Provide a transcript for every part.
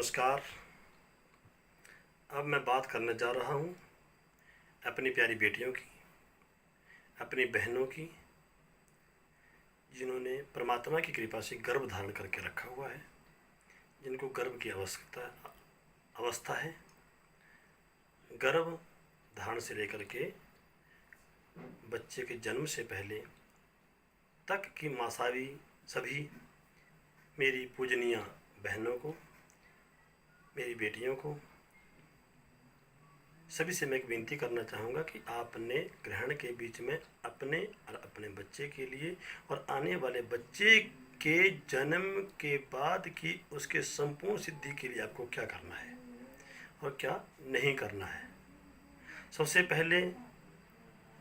नमस्कार। अब मैं बात करने जा रहा हूँ अपनी प्यारी बेटियों की, अपनी बहनों की, जिन्होंने परमात्मा की कृपा से गर्भ धारण करके रखा हुआ है, जिनको गर्भ की अवस्था है। गर्भ धारण से लेकर के बच्चे के जन्म से पहले तक की मासावी सभी मेरी पूजनीय बहनों को, मेरी बेटियों को, सभी से मैं एक विनती करना चाहूँगा कि आपने ग्रहण के बीच में अपने और अपने बच्चे के लिए और आने वाले बच्चे के जन्म के बाद की उसके संपूर्ण सिद्धि के लिए आपको क्या करना है और क्या नहीं करना है। सबसे पहले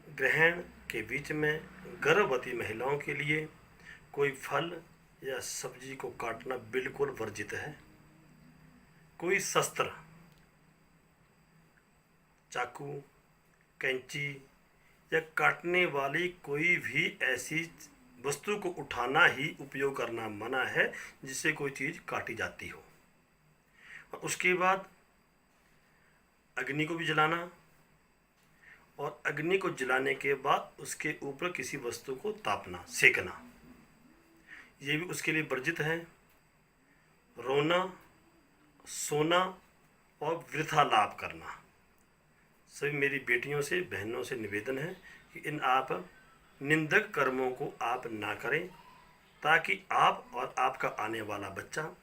ग्रहण के बीच में गर्भवती महिलाओं के लिए कोई फल या सब्जी को काटना बिल्कुल वर्जित है। कोई शस्त्र, चाकू, कैंची या काटने वाली कोई भी ऐसी वस्तु को उठाना ही उपयोग करना मना है जिससे कोई चीज़ काटी जाती हो। और उसके बाद अग्नि को भी जलाना, और अग्नि को जलाने के बाद उसके ऊपर किसी वस्तु को तापना, सेकना, ये भी उसके लिए वर्जित है। रोना, सोना और वृथा लाभ करना। सभी मेरी बेटियों से, बहनों से निवेदन है कि इन आप निंदक कर्मों को आप ना करें, ताकि आप और आपका आने वाला बच्चा,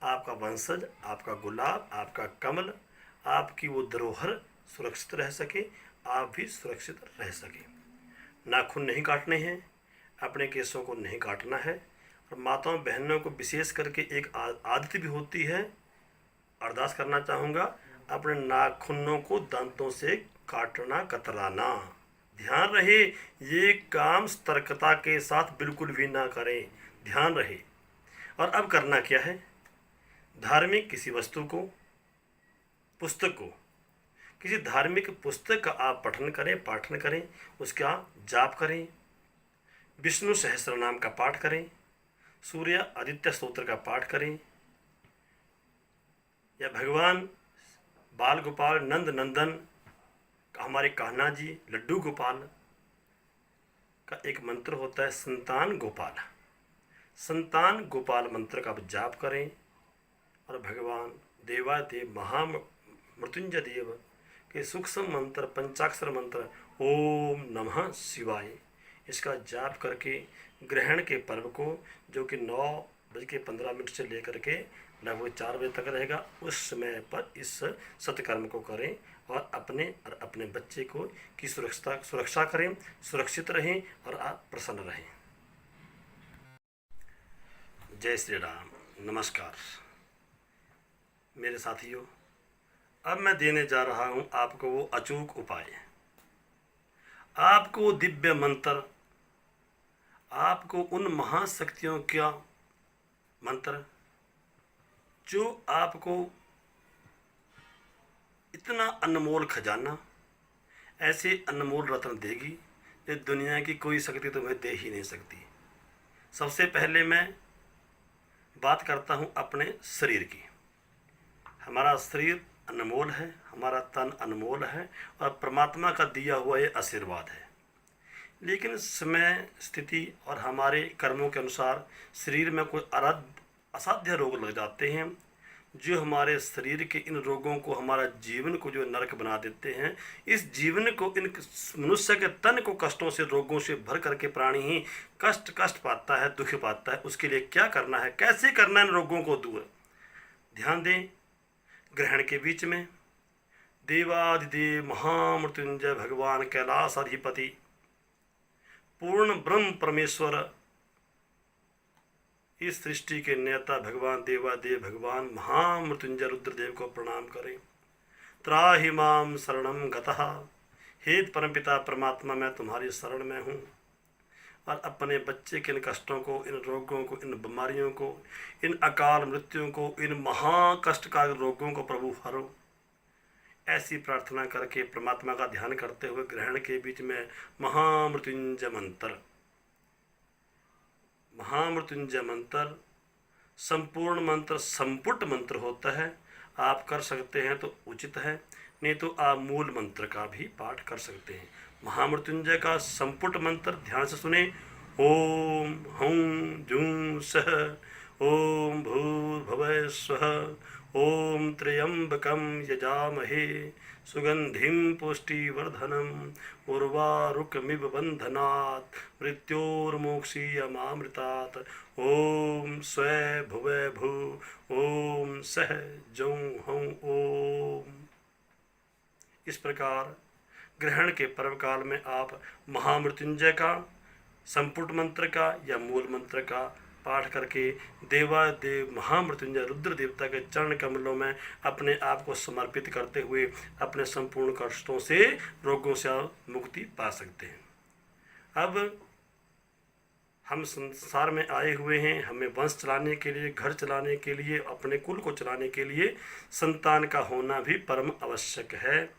आपका वंशज, आपका गुलाब, आपका कमल, आपकी वो धरोहर सुरक्षित रह सके, आप भी सुरक्षित रह सके। नाखून नहीं काटने हैं, अपने केसों को नहीं काटना है। और माताओं बहनों को विशेष करके एक आदत भी होती है, अरदास करना चाहूँगा, अपने नाखूनों को दांतों से काटना, कतराना। ध्यान रहे, ये काम सतर्कता के साथ बिल्कुल भी ना करें, ध्यान रहे। और अब करना क्या है, धार्मिक किसी वस्तु को, पुस्तक को, किसी धार्मिक पुस्तक का आप पाठन करें, उसका जाप करें, विष्णु सहस्त्र नाम का पाठ करें, सूर्य आदित्य स्तोत्र का पाठ करें, या भगवान बाल गोपाल नंद नंदन हमारे कान्हा जी लड्डू गोपाल का एक मंत्र होता है, संतान गोपाल। संतान गोपाल मंत्र का जाप करें और भगवान देवादेव महामृत्युंजय देव के सूक्ष्म मंत्र, पंचाक्षर मंत्र ओम नमः शिवाय, इसका जाप करके ग्रहण के पर्व को, जो कि 9:15 से लेकर के लगभग 4 बजे तक रहेगा, उस समय पर इस सत्कर्म को करें और अपने बच्चे को की सुरक्षा करें, सुरक्षित रहें और आप प्रसन्न रहें। जय श्री राम। नमस्कार मेरे साथियों। अब मैं देने जा रहा हूं आपको वो अचूक उपाय, आपको दिव्य मंत्र, आपको उन महाशक्तियों का मंत्र जो आपको इतना अनमोल खजाना, ऐसे अनमोल रत्न देगी ये दुनिया की कोई शक्ति तुम्हें दे ही नहीं सकती। सबसे पहले मैं बात करता हूँ अपने शरीर की। हमारा शरीर अनमोल है, हमारा तन अनमोल है और परमात्मा का दिया हुआ ये आशीर्वाद है। लेकिन समय, स्थिति और हमारे कर्मों के अनुसार शरीर में कोई असाध्य रोग लग जाते हैं, जो हमारे शरीर के इन रोगों को, हमारा जीवन को जो नरक बना देते हैं। इस जीवन को, इन मनुष्य के तन को कष्टों से, रोगों से भर करके प्राणी ही कष्ट पाता है, दुख पाता है। उसके लिए क्या करना है, कैसे करना है इन रोगों को दूर, ध्यान दें। ग्रहण के बीच में देवादिदेव महामृत्युंजय भगवान कैलाशाधिपति पूर्ण ब्रह्म परमेश्वर, इस सृष्टि के नेता भगवान देवादेव भगवान महामृत्युंजय रुद्रदेव को प्रणाम करें। त्राहि माम शरणम गतः, हे परमपिता परमात्मा मैं तुम्हारी शरण में हूँ, और अपने बच्चे के इन कष्टों को, इन रोगों को, इन बीमारियों को, इन अकाल मृत्युओं को, इन महाकष्टकारी रोगों को प्रभु हरो। ऐसी प्रार्थना करके परमात्मा का ध्यान करते हुए ग्रहण के बीच में महामृत्युंजय मंत्र संपूर्ण मंत्र संपुट मंत्र होता है, आप कर सकते हैं तो उचित है, नहीं तो आप मूल मंत्र का भी पाठ कर सकते हैं। महामृत्युंजय का संपुट मंत्र ध्यान से सुने। ओम हूं जूं सह ओम भूर्भुवः स्वः ओम त्र्यंबकं यजामहे सुगंधिं पुष्टिवर्धनम् उर्वारुकमिव बन्धनात् मृत्योर्मोक्षीयमामृतात् ओम स्वै भुवै भू ओम सह जौं हूं ओम। इस प्रकार ग्रहण के पर्व काल में आप महामृत्युंजय का, संपुट मंत्र का या मूल मंत्र का पाठ करके देवादेव महामृत्युंजय रुद्र देवता के चरण कमलों में अपने आप को समर्पित करते हुए अपने संपूर्ण कष्टों से, रोगों से मुक्ति पा सकते हैं। अब हम संसार में आए हुए हैं, हमें वंश चलाने के लिए, घर चलाने के लिए, अपने कुल को चलाने के लिए संतान का होना भी परम आवश्यक है।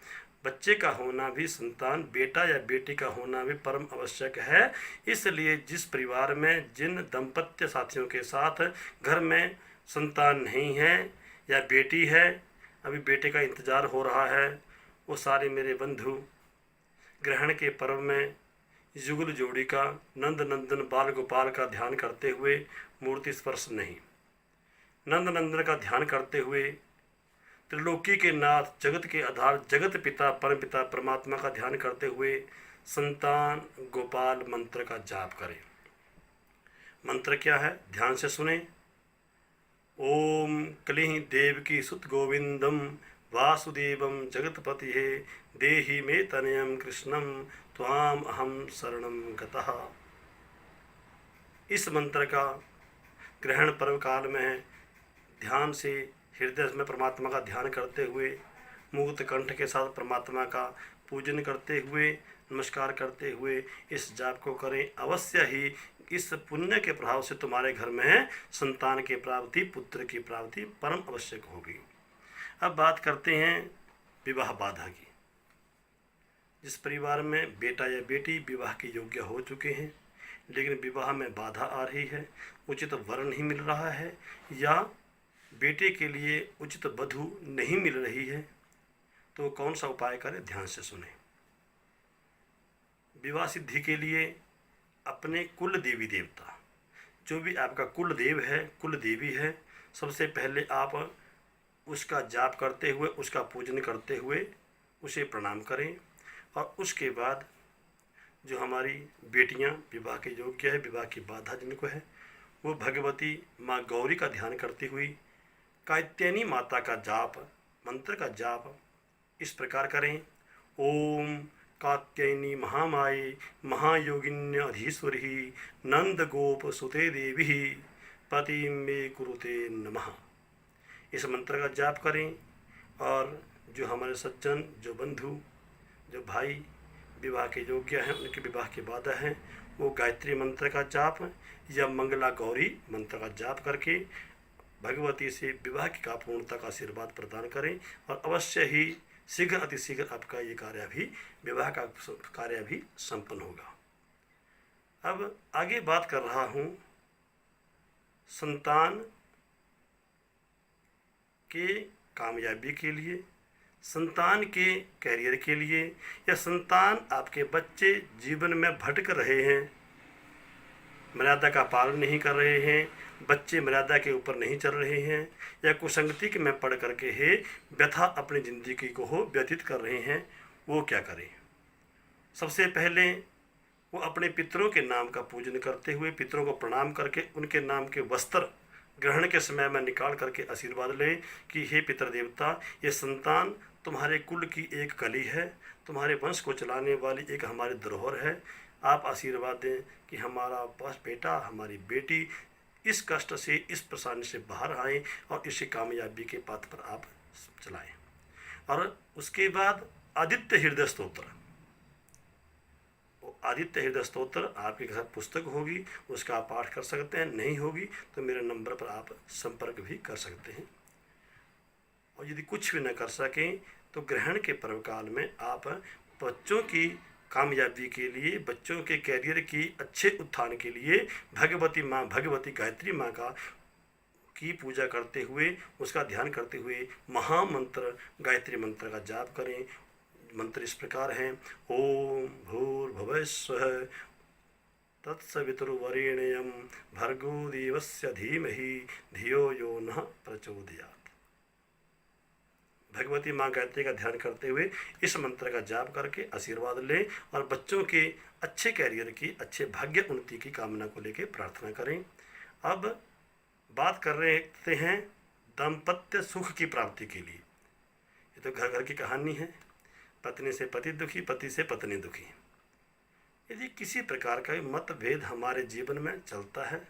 बच्चे का होना भी, संतान बेटा या बेटी का होना भी परम आवश्यक है। इसलिए जिस परिवार में जिन दंपत्य साथियों के साथ घर में संतान नहीं है या बेटी है, अभी बेटे का इंतज़ार हो रहा है, वो सारे मेरे बंधु ग्रहण के पर्व में युगल जोड़ी का, नंद नंदन बाल गोपाल का ध्यान करते हुए, मूर्ति स्पर्श नहीं, नंद नंदन का ध्यान करते हुए, त्रिलोकी के नाथ, जगत के आधार, जगत पिता, परम पिता परमात्मा का ध्यान करते हुए संतान गोपाल मंत्र का जाप करें। मंत्र क्या है, ध्यान से सुने। ओम क्लीं देवकी सुत गोविंदम वासुदेवम जगतपतिहे देहि मे तनयम कृष्णम त्वाम अहम शरणम गतः। इस मंत्र का ग्रहण पर्व काल में ध्यान से हृदय में परमात्मा का ध्यान करते हुए, मुक्त कंठ के साथ परमात्मा का पूजन करते हुए, नमस्कार करते हुए इस जाप को करें। अवश्य ही इस पुण्य के प्रभाव से तुम्हारे घर में संतान की प्राप्ति, पुत्र की प्राप्ति परम आवश्यक होगी। अब बात करते हैं विवाह बाधा की। जिस परिवार में बेटा या बेटी विवाह के योग्य हो चुके हैं लेकिन विवाह में बाधा आ रही है, उचित वर नहीं मिल रहा है या बेटे के लिए उचित वधू नहीं मिल रही है, तो कौन सा उपाय करें, ध्यान से सुने। विवाह सिद्धि के लिए अपने कुल देवी देवता, जो भी आपका कुल देव है, कुल देवी है, सबसे पहले आप उसका जाप करते हुए, उसका पूजन करते हुए उसे प्रणाम करें। और उसके बाद जो हमारी बेटियां विवाह के योग्य है, विवाह की बाधा जिनको है, वो भगवती माँ गौरी का ध्यान करती हुई कात्यायनी माता का जाप, मंत्र का जाप इस प्रकार करें। ओम कात्यायनी महामाये महायोगिन्य अधीश्वरी नंद गोप सुते देवी पति मे कुरुते नमः। इस मंत्र का जाप करें। और जो हमारे सज्जन, जो बंधु, जो भाई विवाह के योग्य हैं, उनके विवाह की बाधा हैं, वो गायत्री मंत्र का जाप या मंगला गौरी मंत्र का जाप करके भगवती से विवाह की का पूर्णता का आशीर्वाद प्रदान करें। और अवश्य ही शीघ्र अतिशीघ्र आपका ये कार्य भी, विवाह का कार्य भी संपन्न होगा। अब आगे बात कर रहा हूँ संतान के कामयाबी के लिए, संतान के कैरियर के लिए, या संतान आपके बच्चे जीवन में भटक रहे हैं, मर्यादा का पालन नहीं कर रहे हैं, बच्चे मर्यादा के ऊपर नहीं चल रहे हैं, या कुसंगति के में पढ़ करके है व्यथा अपनी ज़िंदगी को हो व्यतीत कर रहे हैं, वो क्या करें। सबसे पहले वो अपने पितरों के नाम का पूजन करते हुए, पितरों को प्रणाम करके उनके नाम के वस्त्र ग्रहण के समय में निकाल करके आशीर्वाद लें कि हे पितर देवता, ये संतान तुम्हारे कुल की एक कली है, तुम्हारे वंश को चलाने वाली एक हमारी धरोहर है। आप आशीर्वाद दें कि हमारा बस बेटा, हमारी बेटी इस कष्ट से, इस परेशानी से बाहर आए और इसी कामयाबी के पथ पर आप चलाएं। और उसके बाद आदित्य हृदय स्तोत्र, आदित्य हृदय स्तोत्र आपके घर पुस्तक होगी, उसका आप पाठ कर सकते हैं। नहीं होगी तो मेरे नंबर पर आप संपर्क भी कर सकते हैं। और यदि कुछ भी न कर सकें तो ग्रहण के पर्व काल में आप बच्चों की कामयाबी के लिए, बच्चों के कैरियर की अच्छे उत्थान के लिए भगवती माँ, भगवती गायत्री माँ का की पूजा करते हुए, उसका ध्यान करते हुए महामंत्र गायत्री मंत्र का जाप करें। मंत्र इस प्रकार हैं: ओम भूर्भुवः स्वः तत्सवितुर्वरेण्यं भर्गो देवस्य धीमहि धियो यो नः प्रचोदयात्। भगवती माँ गायत्री का ध्यान करते हुए इस मंत्र का जाप करके आशीर्वाद लें और बच्चों के अच्छे कैरियर की, अच्छे भाग्य उन्नति की कामना को लेकर प्रार्थना करें। अब बात कर रहे हैं दाम्पत्य सुख की प्राप्ति के लिए। ये तो घर घर की कहानी है। पत्नी से पति दुखी, पति से पत्नी दुखी। यदि किसी प्रकार का मतभेद हमारे जीवन में चलता है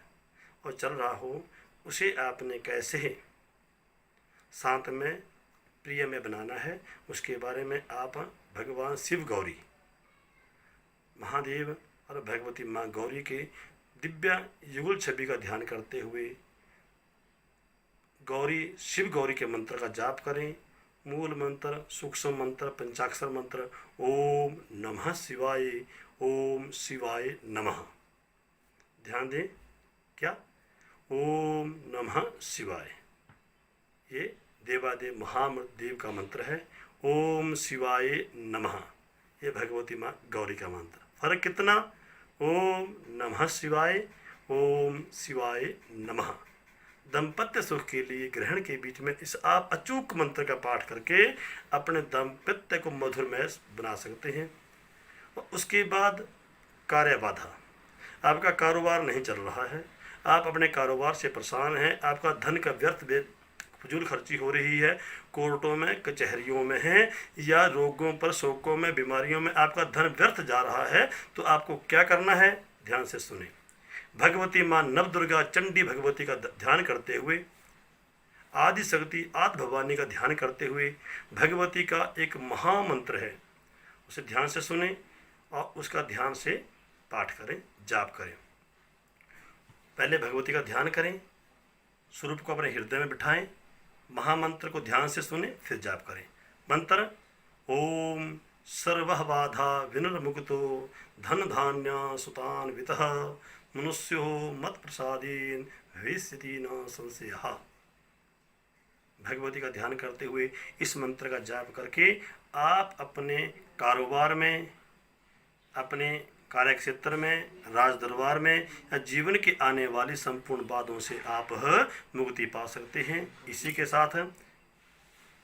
और चल रहा हो, उसे आपने कैसे शांत में, प्रिय में बनाना है, उसके बारे में आप भगवान शिव गौरी, महादेव और भगवती माँ गौरी के दिव्य युगल छवि का ध्यान करते हुए गौरी, शिव गौरी के मंत्र का जाप करें। मूल मंत्र, सूक्ष्म मंत्र, पंचाक्षर मंत्र ओम नमः शिवाय, ओम शिवाय नमः। ध्यान दें, क्या? ओम नमः शिवाय। ये देवादेव महादेव का मंत्र है। ओम शिवाय नमः, ये भगवती माँ गौरी का मंत्र। फर्क कितना? ओम नमः शिवाय, ओम शिवाय नमः। दाम्पत्य सुख के लिए ग्रहण के बीच में इस आप अचूक मंत्र का पाठ करके अपने दाम्पत्य को मधुरमय बना सकते हैं। और उसके बाद कार्य बाधा, आपका कारोबार नहीं चल रहा है, आप अपने कारोबार से परेशान हैं, आपका धन का व्यर्थ फजूल खर्ची हो रही है, कोर्टों में, कचहरियों में है, या रोगों पर, शोकों में, बीमारियों में आपका धन व्यर्थ जा रहा है, तो आपको क्या करना है? ध्यान से सुने। भगवती माँ नव दुर्गा चंडी भगवती का ध्यान करते हुए, आदि शक्ति आदि भवानी का ध्यान करते हुए, भगवती का एक महामंत्र है, उसे ध्यान से सुने और उसका ध्यान से पाठ करें, जाप करें। पहले भगवती का ध्यान करें, स्वरूप को अपने हृदय में बिठाएं, महामंत्र को ध्यान से सुने, फिर जाप करें। मंत्र ओम सर्वः बाधा विनिर्मुक्तो धन धान्य सुतान्वितः मनुष्यो मत प्रसादेन भविष्यति न संशयः। भगवती का ध्यान करते हुए इस मंत्र का जाप करके आप अपने कारोबार में, अपने कार्यक्षेत्र में, राज दरबार में या जीवन के आने वाली संपूर्ण बाधों से आप मुक्ति पा सकते हैं। इसी के साथ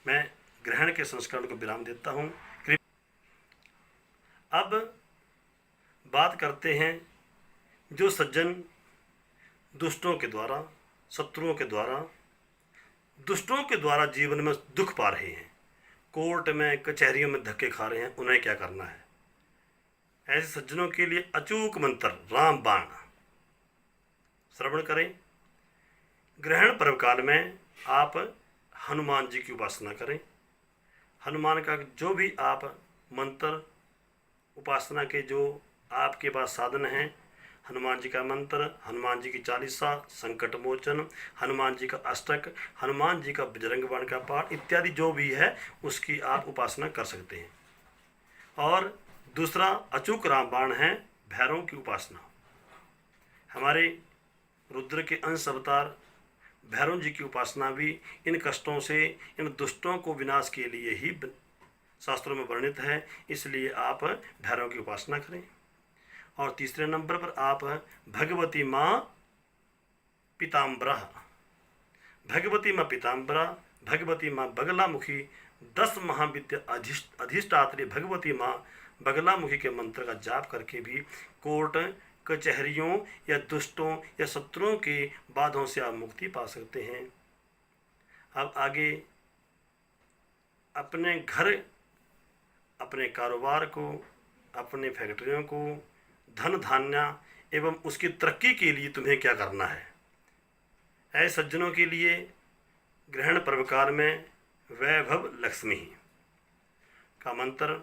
मैं ग्रहण के संस्करण को विराम देता हूँ। अब बात करते हैं जो सज्जन दुष्टों के द्वारा, शत्रुओं के द्वारा, दुष्टों के द्वारा जीवन में दुख पा रहे हैं, कोर्ट में, कचहरियों में धक्के खा रहे हैं, उन्हें क्या करना है? ऐसे सज्जनों के लिए अचूक मंत्र रामबाण श्रवण करें। ग्रहण पर्व काल में आप हनुमान जी की उपासना करें। हनुमान का जो भी आप मंत्र, उपासना के जो आपके पास साधन हैं, हनुमान जी का मंत्र, हनुमान जी की चालीसा, संकट मोचन, हनुमान जी का अष्टक, हनुमान जी का बजरंग बाण का पाठ इत्यादि जो भी है, उसकी आप उपासना कर सकते हैं। और दूसरा अचूक रामबाण है भैरव की उपासना। हमारे रुद्र के अंश अवतार भैरव जी की उपासना भी इन कष्टों से, इन दुष्टों को विनाश के लिए ही शास्त्रों में वर्णित है, इसलिए आप भैरव की उपासना करें। और तीसरे नंबर पर आप भगवती माँ पीताम्बरा, भगवती माँ पीताम्बरा, भगवती माँ बगलामुखी, 10 महाविद्या अधिष्ठात्री भगवती माँ बगलामुखी के मंत्र का जाप करके भी कोर्ट, कचहरियों या दुष्टों या शत्रुओं के बाधों से आप मुक्ति पा सकते हैं। अब आगे अपने घर, अपने कारोबार को, अपने फैक्ट्रियों को, धन धान्य एवं उसकी तरक्की के लिए तुम्हें क्या करना है? ऐसे सज्जनों के लिए ग्रहण पर्व काल में वैभव लक्ष्मी का मंत्र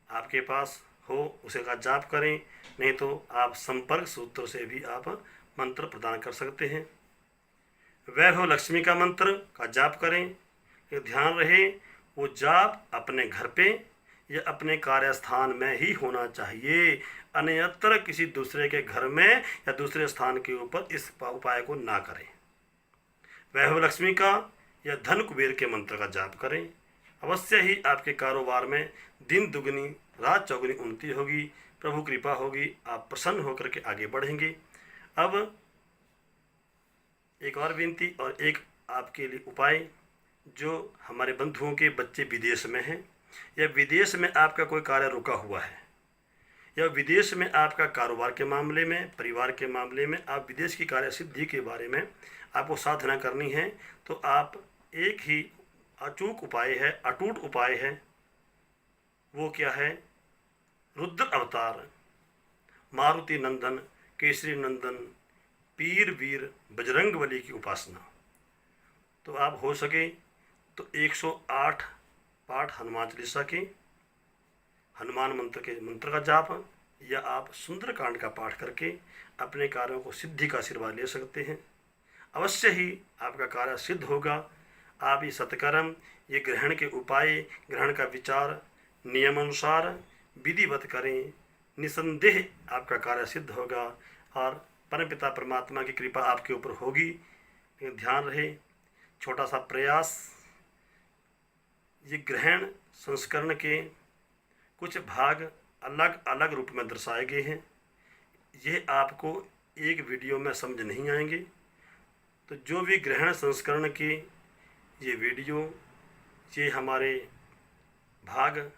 आपके पास हो, उसे का जाप करें, नहीं तो आप संपर्क सूत्र से भी आप मंत्र प्रदान कर सकते हैं। वैभव लक्ष्मी का मंत्र का जाप करें। ये ध्यान रहे वो जाप अपने घर पे या अपने कार्यस्थान में ही होना चाहिए, अन्यत्र किसी दूसरे के घर में या दूसरे स्थान के ऊपर इस उपाय को ना करें। वैभव लक्ष्मी का या धन कुबेर के मंत्र का जाप करें। अवश्य ही आपके कारोबार में दिन दुगनी रात चौगुनी उन्नति होगी, प्रभु कृपा होगी, आप प्रसन्न होकर के आगे बढ़ेंगे। अब एक और विनती और एक आपके लिए उपाय, जो हमारे बंधुओं के बच्चे विदेश में हैं या विदेश में आपका कोई कार्य रुका हुआ है या विदेश में आपका कारोबार के मामले में, परिवार के मामले में, आप विदेश की कार्य सिद्धि के बारे में आपको साधना करनी है, तो आप एक ही अचूक उपाय है, अटूट उपाय है। वो क्या है? रुद्र अवतार, मारुति नंदन, केसरी नंदन, पीर वीर बजरंगबली की उपासना। तो आप हो सके तो 108 पाठ हनुमान चालीसा के, हनुमान मंत्र के मंत्र का जाप, या आप सुंदरकांड का पाठ करके अपने कार्यों को सिद्धि का आशीर्वाद ले सकते हैं। अवश्य ही आपका कार्य सिद्ध होगा। आप ये सत्कर्म, ये ग्रहण के उपाय, ग्रहण का विचार नियमानुसार विधिवत करें, निसंदेह आपका कार्य सिद्ध होगा और परमपिता परमात्मा की कृपा आपके ऊपर होगी। लेकिन ध्यान रहे, छोटा सा प्रयास, ये ग्रहण संस्करण के कुछ भाग अलग अलग रूप में दर्शाए गए हैं। ये आपको एक वीडियो में समझ नहीं आएंगे। तो जो भी ग्रहण संस्करण के ये वीडियो, ये हमारे भाग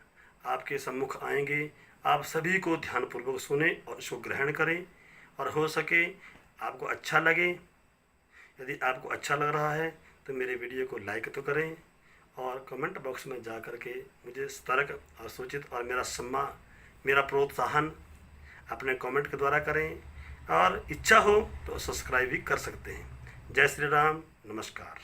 आपके सम्मुख आएंगे। आप सभी को ध्यानपूर्वक सुने और इसको ग्रहण करें, और हो सके आपको अच्छा लगे। यदि आपको अच्छा लग रहा है तो मेरे वीडियो को लाइक तो करें और कमेंट बॉक्स में जा कर के मुझे सतर्क और सूचित और मेरा सम्मान, मेरा प्रोत्साहन अपने कमेंट के द्वारा करें, और इच्छा हो तो सब्सक्राइब भी कर सकते हैं। जय श्री राम, नमस्कार।